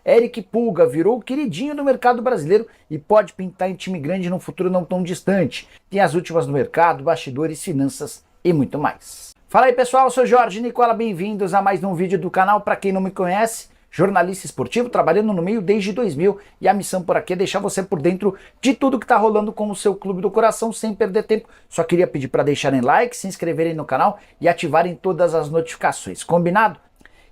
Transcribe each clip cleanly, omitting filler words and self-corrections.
Eric Pulga virou o queridinho do mercado brasileiro e pode pintar em time grande num futuro não tão distante. Tem as últimas no mercado, bastidores, finanças e muito mais. Fala aí pessoal, eu sou Jorge Nicola, bem-vindos a mais um vídeo do canal. Para quem não me conhece, jornalista esportivo, trabalhando no meio desde 2000, e a missão por aqui é deixar você por dentro de tudo que está rolando com o seu clube do coração, sem perder tempo. Só queria pedir para deixarem like, se inscreverem no canal e ativarem todas as notificações, combinado?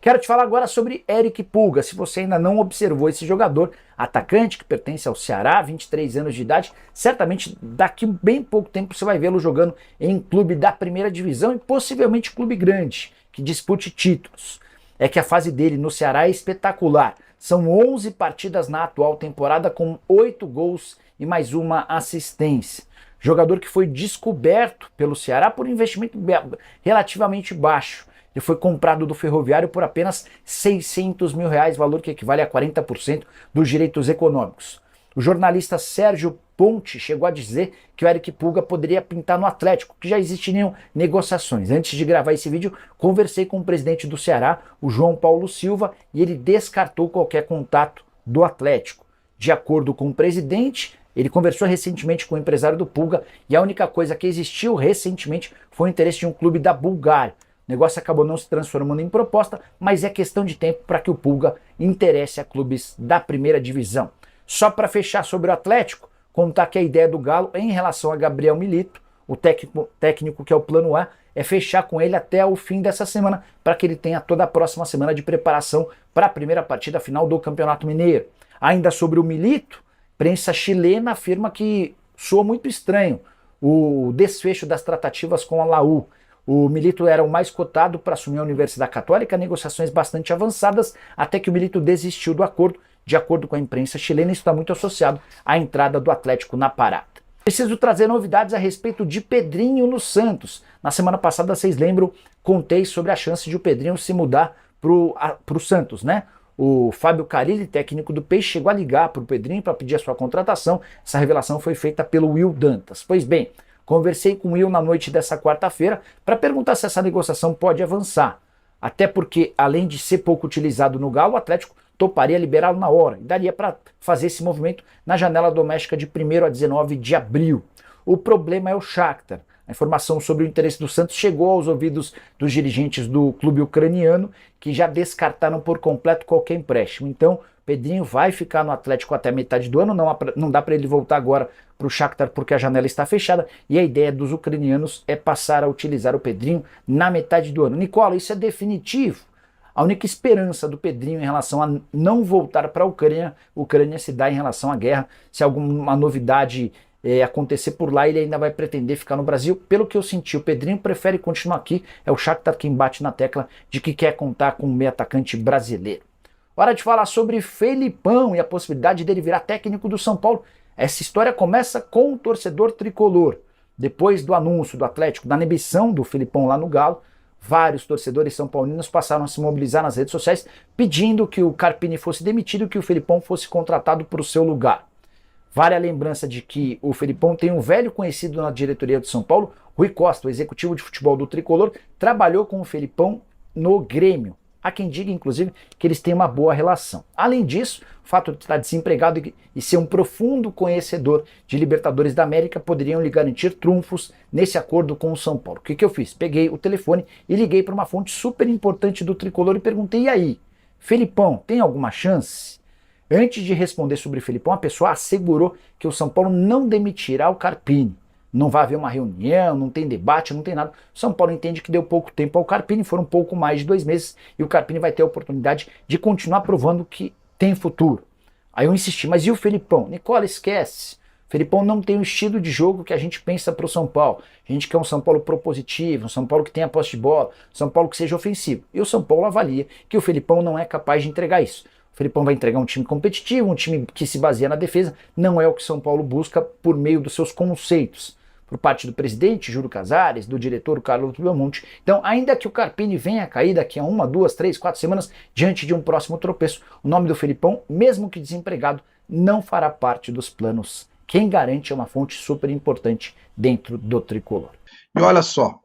Quero te falar agora sobre Eric Pulga. Se você ainda não observou esse jogador, atacante que pertence ao Ceará, 23 anos de idade, certamente daqui bem pouco tempo você vai vê-lo jogando em clube da primeira divisão e possivelmente clube grande, que dispute títulos. É que a fase dele no Ceará é espetacular. São 11 partidas na atual temporada com 8 gols e mais uma assistência. Jogador que foi descoberto pelo Ceará por investimento relativamente baixo. Ele foi comprado do Ferroviário por apenas R$600 mil, valor que equivale a 40% dos direitos econômicos. O jornalista Sérgio Ponte chegou a dizer que o Eric Pulga poderia pintar no Atlético, que já existiriam negociações. Antes de gravar esse vídeo, conversei com o presidente do Ceará, o João Paulo Silva, e ele descartou qualquer contato do Atlético. De acordo com o presidente, ele conversou recentemente com o empresário do Pulga e a única coisa que existiu recentemente foi o interesse de um clube da Bulgária. O negócio acabou não se transformando em proposta, mas é questão de tempo para que o Pulga interesse a clubes da primeira divisão. Só para fechar sobre o Atlético, contar que a ideia do Galo em relação a Gabriel Milito, o técnico que é o plano A, é fechar com ele até o fim dessa semana, para que ele tenha toda a próxima semana de preparação para a primeira partida final do Campeonato Mineiro. Ainda sobre o Milito, a imprensa chilena afirma que soa muito estranho o desfecho das tratativas com a Laú. O Milito era o mais cotado para assumir a Universidade Católica, negociações bastante avançadas, até que o Milito desistiu do acordo. De acordo com a imprensa chilena, isso está muito associado à entrada do Atlético na parada. Preciso trazer novidades a respeito de Pedrinho no Santos. Na semana passada, vocês lembram, contei sobre a chance de o Pedrinho se mudar para o Santos, né? O Fábio Carille, técnico do Peixe, chegou a ligar para o Pedrinho para pedir a sua contratação. Essa revelação foi feita pelo Will Dantas. Pois bem, conversei com o Will na noite dessa quarta-feira para perguntar se essa negociação pode avançar. Até porque, além de ser pouco utilizado no Galo, o Atlético toparia liberá-lo na hora. E daria para fazer esse movimento na janela doméstica de 1º a 19 de abril. O problema é o Shakhtar. A informação sobre o interesse do Santos chegou aos ouvidos dos dirigentes do clube ucraniano, que já descartaram por completo qualquer empréstimo. Então, Pedrinho vai ficar no Atlético até metade do ano, não dá para ele voltar agora para o Shakhtar porque a janela está fechada, e a ideia dos ucranianos é passar a utilizar o Pedrinho na metade do ano. Nicola, isso é definitivo? A única esperança do Pedrinho em relação a não voltar para a Ucrânia se dá em relação à guerra. Se alguma novidade acontecer por lá, ele ainda vai pretender ficar no Brasil. Pelo que eu senti, o Pedrinho prefere continuar aqui. É o Shakhtar quem bate na tecla de que quer contar com um meio atacante brasileiro. Hora de falar sobre Felipão e a possibilidade dele virar técnico do São Paulo. Essa história começa com o torcedor tricolor. Depois do anúncio do Atlético, da demissão do Felipão lá no Galo, vários torcedores são paulinos passaram a se mobilizar nas redes sociais pedindo que o Carpini fosse demitido e que o Felipão fosse contratado para o seu lugar. Vale a lembrança de que o Felipão tem um velho conhecido na diretoria do São Paulo, Rui Costa, o executivo de futebol do Tricolor, trabalhou com o Felipão no Grêmio. Há quem diga, inclusive, que eles têm uma boa relação. Além disso, o fato de estar desempregado e ser um profundo conhecedor de Libertadores da América poderiam lhe garantir trunfos nesse acordo com o São Paulo. O que eu fiz? Peguei o telefone e liguei para uma fonte super importante do Tricolor e perguntei, e aí, Felipão, tem alguma chance? Antes de responder sobre Felipão, a pessoa assegurou que o São Paulo não demitirá o Carpini. Não vai haver uma reunião, não tem debate, não tem nada. O São Paulo entende que deu pouco tempo ao Carpini, foram um pouco mais de 2 meses, e o Carpini vai ter a oportunidade de continuar provando que tem futuro. Aí eu insisti, mas e o Felipão? Nicola, esquece. O Felipão não tem o estilo de jogo que a gente pensa para o São Paulo. A gente quer um São Paulo propositivo, um São Paulo que tenha posse de bola, um São Paulo que seja ofensivo. E o São Paulo avalia que o Felipão não é capaz de entregar isso. O Felipão vai entregar um time competitivo, um time que se baseia na defesa, não é o que o São Paulo busca por meio dos seus conceitos. Por parte do presidente, Júlio Casares, do diretor, Carlos Belmonte. Então, ainda que o Carpini venha a cair daqui a 1, 2, 3, 4 semanas, diante de um próximo tropeço, o nome do Felipão, mesmo que desempregado, não fará parte dos planos. Quem garante é uma fonte super importante dentro do Tricolor. E olha só,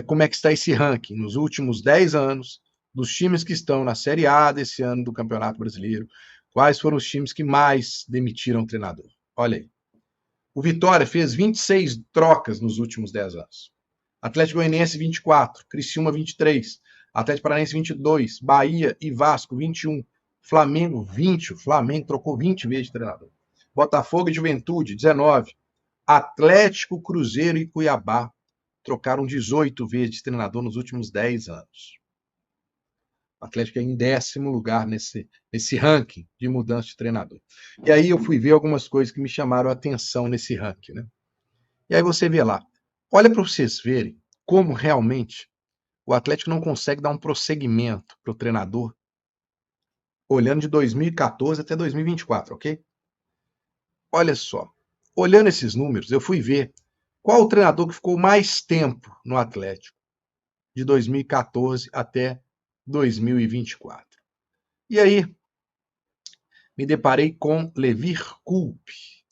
como é que está esse ranking. Nos últimos 10 anos, dos times que estão na Série A desse ano do Campeonato Brasileiro, quais foram os times que mais demitiram o treinador. Olha aí. O Vitória fez 26 trocas nos últimos 10 anos. Atlético Goianiense, 24. Criciúma, 23. Atlético Paranaense, 22. Bahia e Vasco, 21. Flamengo, 20. O Flamengo trocou 20 vezes de treinador. Botafogo e Juventude, 19. Atlético, Cruzeiro e Cuiabá trocaram 18 vezes de treinador nos últimos 10 anos. O Atlético é em 10º lugar nesse ranking de mudança de treinador. E aí eu fui ver algumas coisas que me chamaram a atenção nesse ranking, né? E aí você vê lá, olha para vocês verem como realmente o Atlético não consegue dar um prosseguimento para o treinador, olhando de 2014 até 2024, ok? Olha só, olhando esses números, eu fui ver qual o treinador que ficou mais tempo no Atlético, de 2014 até 2024. E aí, me deparei com Levir Coupe,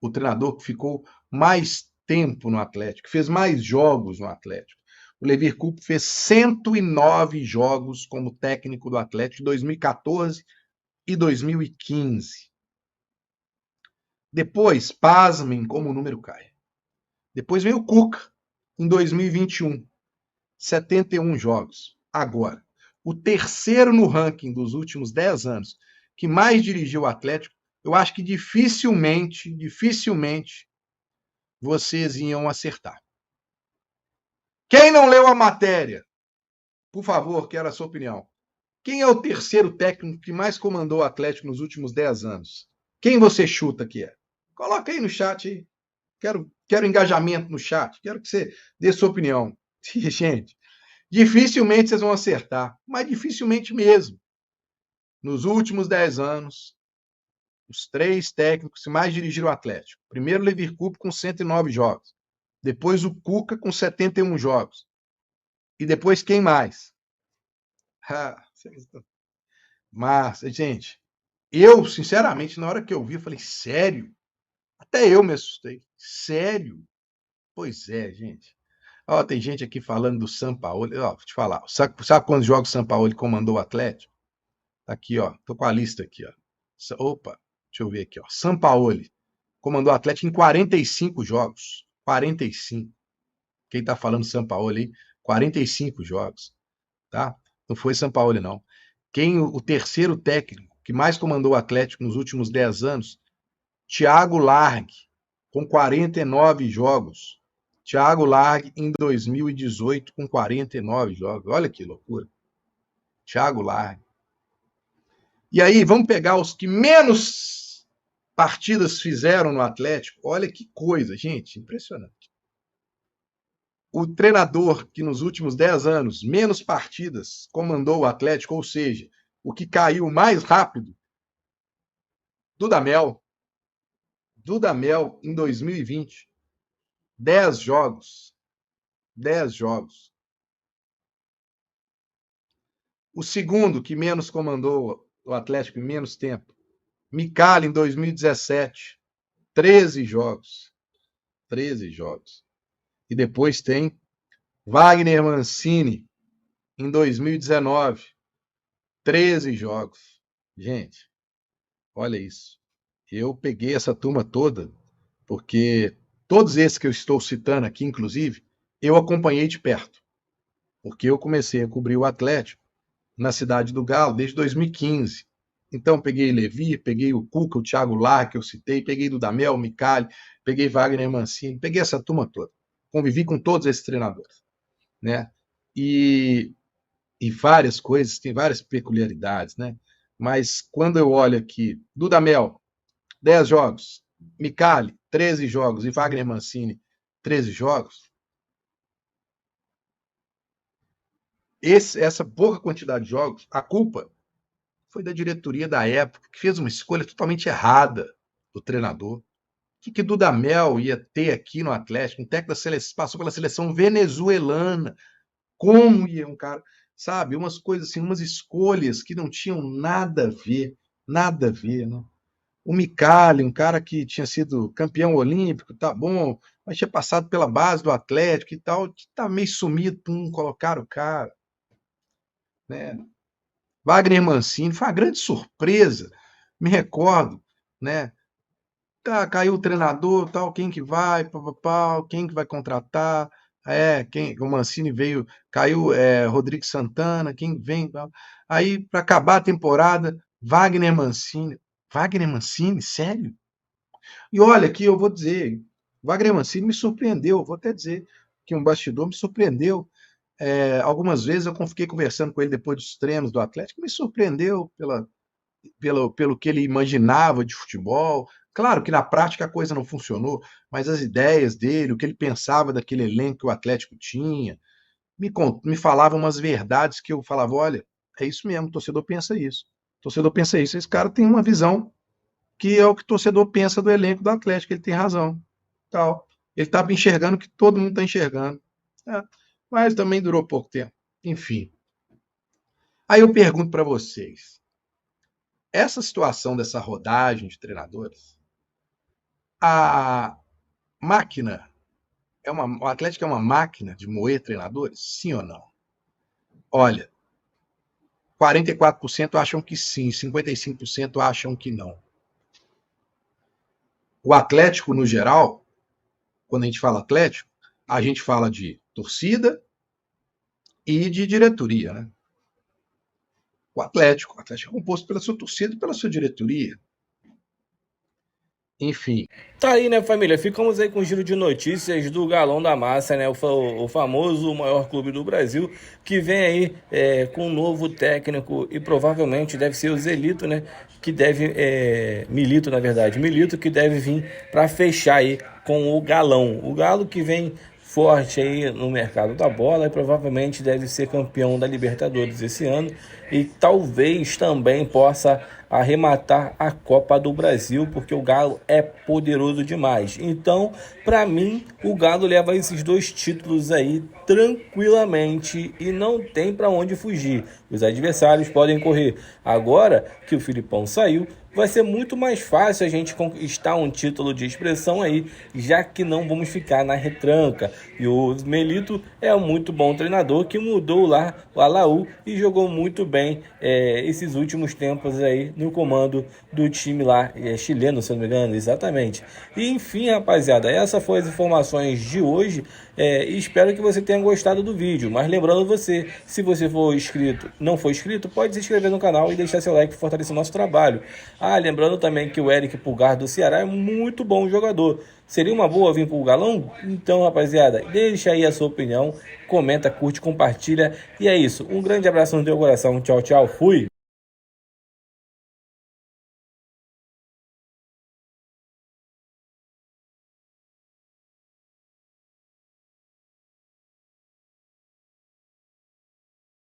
o treinador que ficou mais tempo no Atlético, fez mais jogos no Atlético. O Levir Coupe fez 109 jogos como técnico do Atlético em 2014 e 2015. Depois, pasmem como o número cai. Depois veio o Cuca, em 2021, 71 jogos. Agora, o terceiro no ranking dos últimos 10 anos que mais dirigiu o Atlético, eu acho que dificilmente vocês iam acertar. Quem não leu a matéria, por favor, quero a sua opinião. Quem é o terceiro técnico que mais comandou o Atlético nos últimos 10 anos? Quem você chuta que é? Coloca aí no chat aí. Quero engajamento no chat. Quero que você dê sua opinião. Gente, dificilmente vocês vão acertar, mas dificilmente mesmo. Nos últimos 10 anos, os 3 técnicos que mais dirigiram o Atlético. Primeiro, o Levir Coupe com 109 jogos. Depois, o Cuca com 71 jogos. E depois, quem mais? Mas, gente, eu, sinceramente, na hora que eu vi, eu falei, sério? Até eu me assustei. Sério? Pois é, gente. Ó, tem gente aqui falando do Sampaoli. Ó, vou te falar. Sabe quantos jogos o Sampaoli comandou o Atlético? Tá aqui, ó. Tô com a lista aqui, ó. Opa, deixa eu ver aqui, ó. Sampaoli comandou o Atlético em 45 jogos. 45. Quem tá falando Sampaoli aí? 45 jogos, tá? Não foi Sampaoli, não. O terceiro técnico que mais comandou o Atlético nos últimos 10 anos? Thiago Largue, com 49 jogos. Thiago Largue em 2018 com 49 jogos. Olha que loucura. Thiago Largue. E aí, vamos pegar os que menos partidas fizeram no Atlético. Olha que coisa, gente, impressionante. O treinador que nos últimos 10 anos menos partidas comandou o Atlético, ou seja, o que caiu mais rápido, Dudamel. Dudamel em 2020. 10 jogos. 10 jogos. O segundo que menos comandou o Atlético em menos tempo, Micali em 2017. 13 jogos. 13 jogos. E depois tem Wagner Mancini em 2019. 13 jogos. Gente, olha isso. Eu peguei essa turma toda, porque todos esses que eu estou citando aqui, inclusive, eu acompanhei de perto. Porque eu comecei a cobrir o Atlético na Cidade do Galo desde 2015. Então, peguei Levi, peguei o Cuca, o Thiago Lar, que eu citei, peguei Dudamel, o Micali, peguei Wagner Mancini, peguei essa turma toda. Convivi com todos esses treinadores, né? E várias coisas, tem várias peculiaridades, né? Mas quando eu olho aqui, Dudamel, 10 jogos, Micali, 13 jogos e Wagner Mancini, 13 jogos, essa pouca quantidade de jogos, a culpa foi da diretoria da época, que fez uma escolha totalmente errada do treinador. O que Dudamel ia ter aqui no Atlético? Um técnico da seleção, passou pela seleção venezuelana. Como ia um cara, sabe? Umas coisas assim, umas escolhas que não tinham nada a ver, né? O Micali, um cara que tinha sido campeão olímpico, tá bom, mas tinha passado pela base do Atlético e tal, tá meio sumido, colocaram o cara. né? Wagner Mancini foi uma grande surpresa. Me recordo, né? Caiu o treinador, tal, quem que vai, papapá, quem que vai contratar? O Mancini veio, caiu Rodrigo Santana, quem vem? Tal. Aí, para acabar a temporada, Wagner Mancini. Wagner Mancini, sério? E olha que eu vou dizer, Wagner Mancini me surpreendeu, vou até dizer que um bastidor me surpreendeu. Algumas vezes eu fiquei conversando com ele depois dos treinos do Atlético, me surpreendeu pelo que ele imaginava de futebol. Claro que na prática a coisa não funcionou, mas as ideias dele, o que ele pensava daquele elenco que o Atlético tinha, me falava umas verdades que eu falava, olha, é isso mesmo, o torcedor pensa isso. O torcedor pensa isso. Esse cara tem uma visão que é o que o torcedor pensa do elenco do Atlético, ele tem razão. Tal. Ele estava enxergando o que todo mundo está enxergando. Mas também durou pouco tempo. Enfim. Aí eu pergunto para vocês, essa situação dessa rodagem de treinadores, a máquina o Atlético é uma máquina de moer treinadores? Sim ou não? Olha, 44% acham que sim, 55% acham que não. O Atlético, no geral, quando a gente fala Atlético, a gente fala de torcida e de diretoria, né? O Atlético é composto pela sua torcida e pela sua diretoria. Enfim. Tá aí, né, família? Ficamos aí com o giro de notícias do Galão da Massa, né? O famoso maior clube do Brasil, que vem aí com um novo técnico e provavelmente deve ser o Zelito, né? Que deve. Milito, na verdade. Milito que deve vir para fechar aí com o Galão. O Galo que vem forte aí no mercado da bola e provavelmente deve ser campeão da Libertadores esse ano e talvez também possa arrematar a Copa do Brasil, porque o Galo é poderoso demais. Então, para mim, o Galo leva esses 2 títulos aí tranquilamente e não tem para onde fugir. Os adversários podem correr. Agora que o Filipão saiu, vai ser muito mais fácil a gente conquistar um título de expressão aí, já que não vamos ficar na retranca. E o Melito é um muito bom treinador que mudou lá o Alaú e jogou muito bem esses últimos tempos aí no comando do time lá, chileno, se eu não me engano, exatamente. E enfim, rapaziada, essas foram as informações de hoje. Espero que você tenha gostado do vídeo, mas lembrando você, se você for inscrito, não for inscrito, pode se inscrever no canal e deixar seu like para fortalecer o nosso trabalho. Lembrando também que o Eric Pulgar do Ceará é muito bom jogador. Seria uma boa vir pro Galão? Então, rapaziada, deixa aí a sua opinião, comenta, curte, compartilha. E é isso. Um grande abraço no teu coração. Tchau, tchau. Fui!